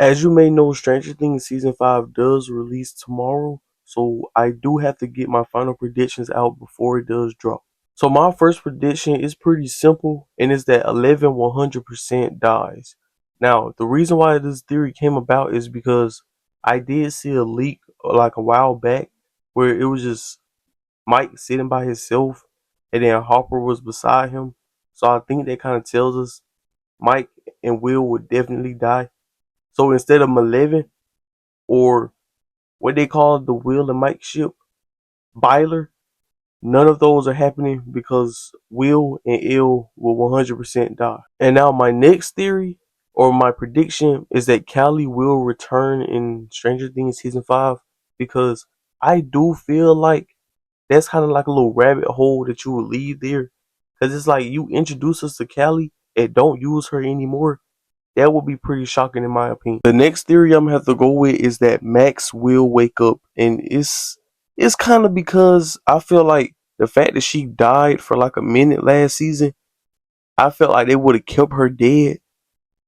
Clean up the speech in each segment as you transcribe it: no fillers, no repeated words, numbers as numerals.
As you may know, Stranger Things Season 5 does release tomorrow, so I do have to get my final predictions out before it does drop. So my first prediction is pretty simple, and it's that 11 100% dies. Now, the reason why this theory came about is because I did see a leak like a while back where it was just Mike sitting by himself and then Hopper was beside him. So I think that kind of tells us Mike and Will would definitely die. So instead of 11 or what they call the Will and Mike ship, Byler, none of those are happening because Will and Il will 100% die. And now my next theory or my prediction is that Callie will return in Stranger Things Season 5 because I do feel like that's kind of like a little rabbit hole that you would leave there. Because it's like you introduce us to Callie and don't use her anymore. That would be pretty shocking in my opinion. The next theory I'm gonna have to go with is that Max will wake up, and it's kind of because I feel like the fact that she died for like a minute last season, I felt like they would have kept her dead,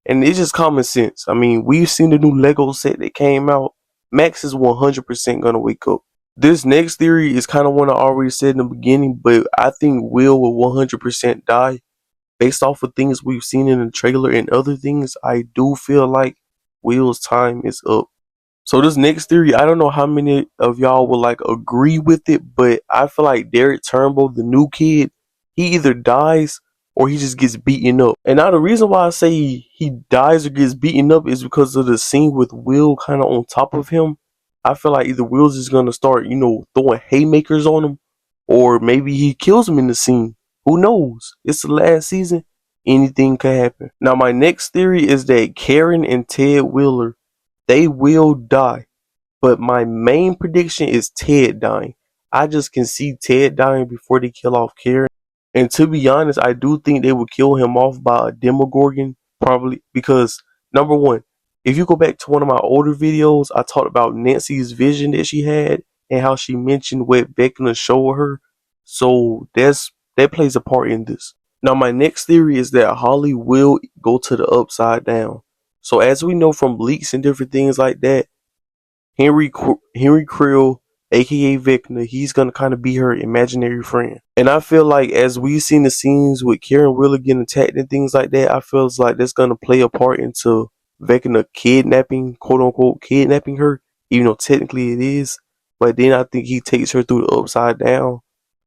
and it's just common sense. I mean, we've seen the new Lego set that came out. Max is 100% gonna wake up. This next theory is kind of one I already said in the beginning, but I think Will 100% die based off of things we've seen in the trailer and other things. I do feel like Will's time is up. So this next theory, I don't know how many of y'all will like agree with it, but I feel like Derek Turnbull, the new kid, he either dies or he just gets beaten up. And now the reason why I say he dies or gets beaten up is because of the scene with Will kind of on top of him. I feel like either Will's just gonna start, throwing haymakers on him, or maybe he kills him in the scene. Who knows? It's the last season. Anything could happen. Now, my next theory is that Karen and Ted Wheeler, they will die. But my main prediction is Ted dying. I just can see Ted dying before they kill off Karen. And to be honest, I do think they would kill him off by a Demogorgon. Probably because, number one, if you go back to one of my older videos, I talked about Nancy's vision that she had and how she mentioned what Vecna showed her. So that plays a part in this. Now, my next theory is that Holly will go to the upside down. So, as we know from leaks and different things like that, Henry Krill, aka Vecna, he's gonna kind of be her imaginary friend. And I feel like as we've seen the scenes with Karen Wheeler getting attacked and things like that, I feel like that's gonna play a part into Vecna kidnapping, quote unquote, kidnapping her, even though technically it is. But then I think he takes her through the upside down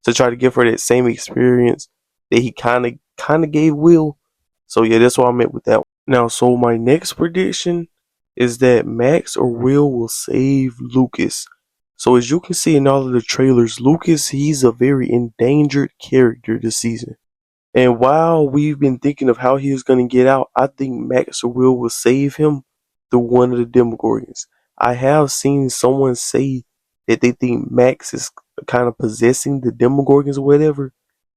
to try to give her that same experience that he kind of gave Will. So yeah, that's what I meant with that one. Now, so my next prediction is that Max or Will save Lucas. So as you can see in all of the trailers, Lucas, he's a very endangered character this season. And while we've been thinking of how he was going to get out, I think Max or Will save him through one of the Demogorgons. I have seen someone say that they think Max is kind of possessing the Demogorgons or whatever.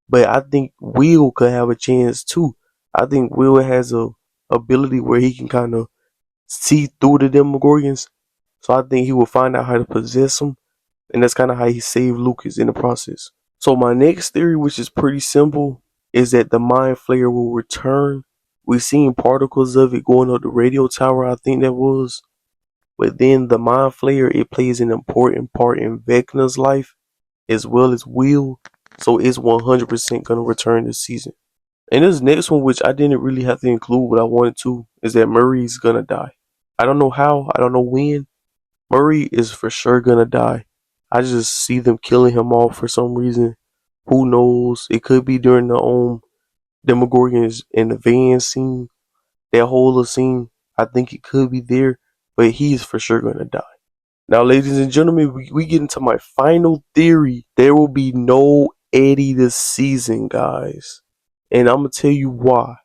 But I think Will could have a chance too. I think Will has a ability where he can kind of see through the Demogorgons. So I think he will find out how to possess them. And that's kind of how he saved Lucas in the process. So my next theory, which is pretty simple, is that the Mind Flayer will return. We've seen particles of it going up the radio tower, I think that was. But then the Mind Flayer, it plays an important part in Vecna's life as well as Will. So it's 100% going to return this season. And this next one, which I didn't really have to include but I wanted to, is that Murray's going to die. I don't know how, I don't know when. Murray is for sure going to die. I just see them killing him off for some reason. Who knows? It could be during the Demogorgons in the van scene. That whole little scene, I think it could be there. But he's for sure going to die. Now, ladies and gentlemen, we get into my final theory. There will be no Eddie this season, guys. And I'm going to tell you why.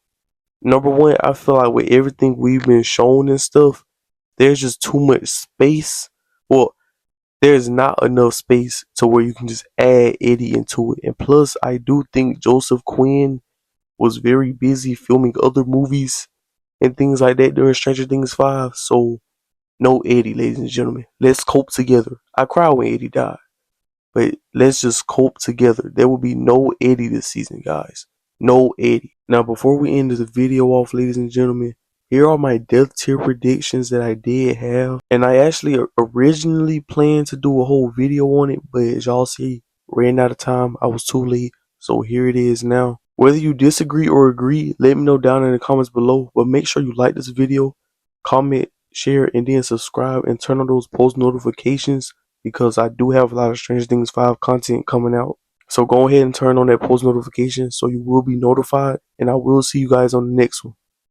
Number one, I feel like with everything we've been shown and stuff, there's just too much space. Well, there's not enough space to where you can just add Eddie into it. And plus, I do think Joseph Quinn was very busy filming other movies and things like that during Stranger Things 5. So, no Eddie, ladies and gentlemen. Let's cope together. I cried when Eddie died. But let's just cope together. There will be no Eddie this season, guys. No Eddie. Now, before we end the video off, ladies and gentlemen, here are my death tier predictions that I did have. And I actually originally planned to do a whole video on it, but as y'all see, ran out of time. I was too late. So here it is now. Whether you disagree or agree, let me know down in the comments below. But make sure you like this video, comment, share, and then subscribe and turn on those post notifications because I do have a lot of Stranger Things 5 content coming out. So go ahead and turn on that post notification so you will be notified, and I will see you guys on the next one.